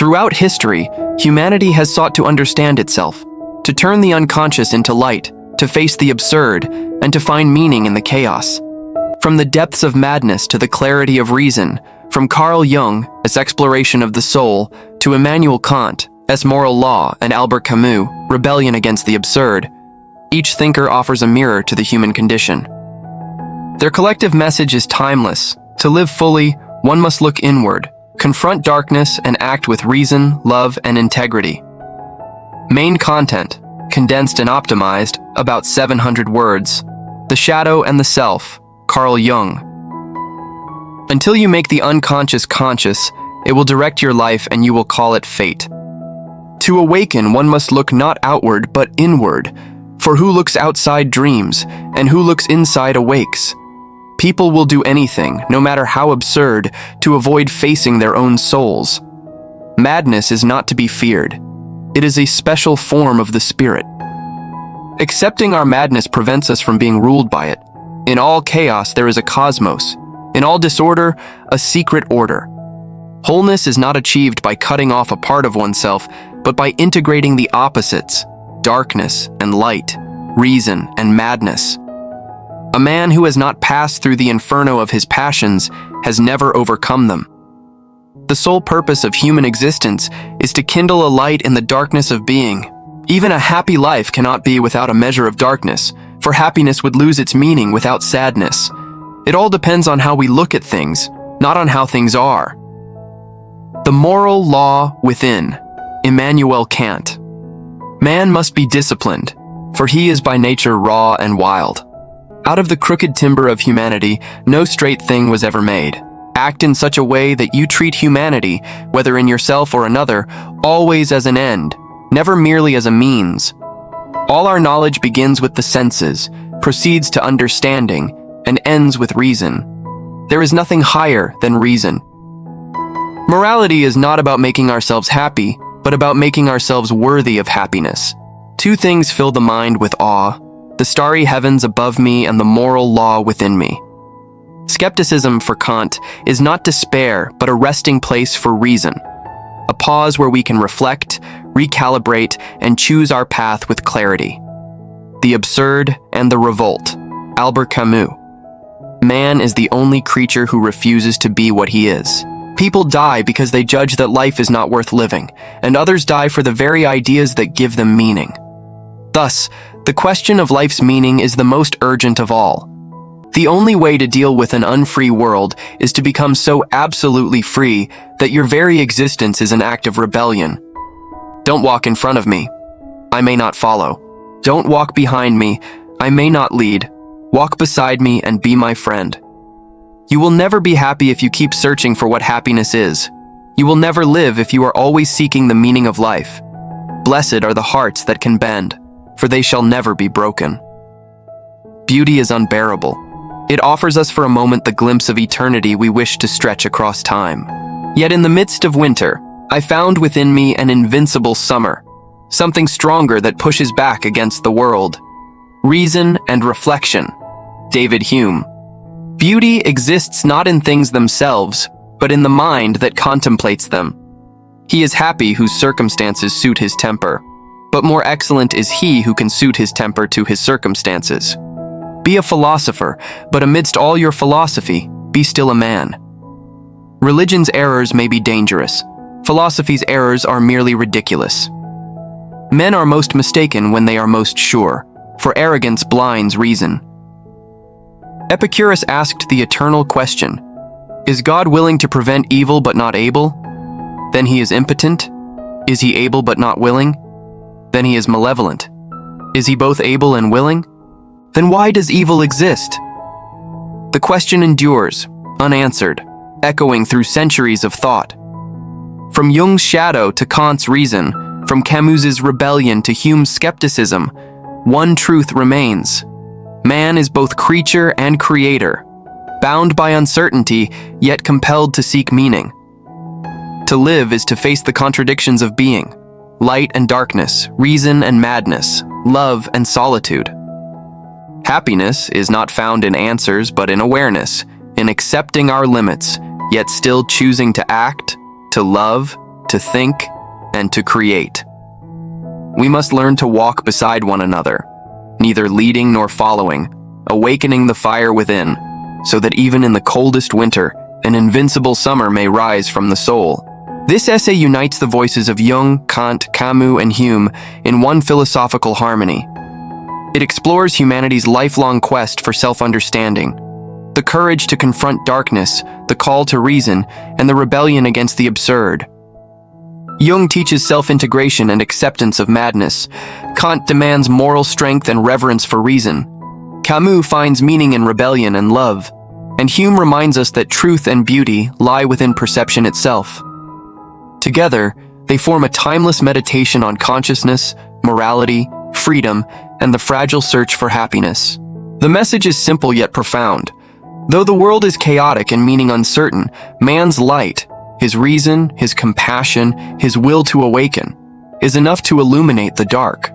Throughout history, humanity has sought to understand itself, to turn the unconscious into light, to face the absurd, and to find meaning in the chaos. From the depths of madness to the clarity of reason, from Carl Jung, as exploration of the soul, to Immanuel Kant, as moral law, and Albert Camus, rebellion against the absurd, each thinker offers a mirror to the human condition. Their collective message is timeless. To live fully, one must look inward, confront darkness, and act with reason, love, and integrity. Main content, condensed and optimized, about 700 words. The Shadow and the Self, Carl Jung. Until you make the unconscious conscious, it will direct your life and you will call it fate. To awaken, one must look not outward but inward, for who looks outside dreams, and who looks inside awakes. People will do anything, no matter how absurd, to avoid facing their own souls. Madness is not to be feared. It is a special form of the spirit. Accepting our madness prevents us from being ruled by it. In all chaos, there is a cosmos. In all disorder, a secret order. Wholeness is not achieved by cutting off a part of oneself, but by integrating the opposites, darkness and light, reason and madness. A man who has not passed through the inferno of his passions has never overcome them. The sole purpose of human existence is to kindle a light in the darkness of being. Even a happy life cannot be without a measure of darkness, for happiness would lose its meaning without sadness. It all depends on how we look at things, not on how things are. The moral law within, Immanuel Kant. Man must be disciplined, for he is by nature raw and wild. Out of the crooked timber of humanity, no straight thing was ever made. Act in such a way that you treat humanity, whether in yourself or another, always as an end, never merely as a means. All our knowledge begins with the senses, proceeds to understanding, and ends with reason. There is nothing higher than reason. Morality is not about making ourselves happy, but about making ourselves worthy of happiness. Two things fill the mind with awe: the starry heavens above me and the moral law within me. Skepticism for Kant is not despair, but a resting place for reason. A pause where we can reflect, recalibrate, and choose our path with clarity. The absurd and the revolt, Albert Camus. Man is the only creature who refuses to be what he is. People die because they judge that life is not worth living, and others die for the very ideas that give them meaning. Thus, the question of life's meaning is the most urgent of all. The only way to deal with an unfree world is to become so absolutely free that your very existence is an act of rebellion. Don't walk in front of me. I may not follow. Don't walk behind me. I may not lead. Walk beside me and be my friend. You will never be happy if you keep searching for what happiness is. You will never live if you are always seeking the meaning of life. Blessed are the hearts that can bend, for they shall never be broken. Beauty is unbearable. It offers us for a moment the glimpse of eternity we wish to stretch across time. Yet in the midst of winter, I found within me an invincible summer, something stronger that pushes back against the world. Reason and reflection, David Hume. Beauty exists not in things themselves, but in the mind that contemplates them. He is happy whose circumstances suit his temper, but more excellent is he who can suit his temper to his circumstances. Be a philosopher, but amidst all your philosophy, be still a man. Religion's errors may be dangerous. Philosophy's errors are merely ridiculous. Men are most mistaken when they are most sure, for arrogance blinds reason. Epicurus asked the eternal question, is God willing to prevent evil but not able? Then he is impotent. Is he able but not willing? Then he is malevolent. Is he both able and willing? Then why does evil exist? The question endures, unanswered, echoing through centuries of thought. From Jung's shadow to Kant's reason, from Camus's rebellion to Hume's skepticism, one truth remains. Man is both creature and creator, bound by uncertainty, yet compelled to seek meaning. To live is to face the contradictions of being, light and darkness, reason and madness, love and solitude. Happiness is not found in answers but in awareness, in accepting our limits, yet still choosing to act, to love, to think, and to create. We must learn to walk beside one another, neither leading nor following, awakening the fire within, so that even in the coldest winter, an invincible summer may rise from the soul. This essay unites the voices of Jung, Kant, Camus, and Hume in one philosophical harmony. It explores humanity's lifelong quest for self-understanding, the courage to confront darkness, the call to reason, and the rebellion against the absurd. Jung teaches self-integration and acceptance of madness. Kant demands moral strength and reverence for reason. Camus finds meaning in rebellion and love. And Hume reminds us that truth and beauty lie within perception itself. Together, they form a timeless meditation on consciousness, morality, freedom, and the fragile search for happiness. The message is simple yet profound. Though the world is chaotic and meaning uncertain, man's light, his reason, his compassion, his will to awaken, is enough to illuminate the dark.